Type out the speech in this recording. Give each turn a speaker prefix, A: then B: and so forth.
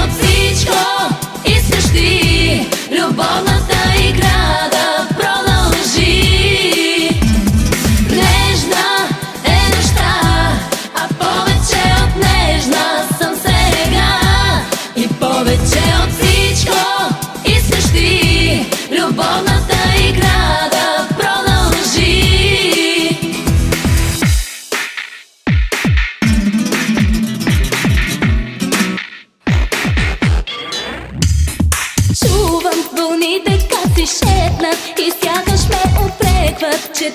A: от всичко искаш ти, любовната игра да продължи. Нежна е нощта, а повече от нежна съм сега. И повече от всичко искаш ти, любовната игра да продължи. Чувам вълните как си шепнат и сякаш ме упрекват, че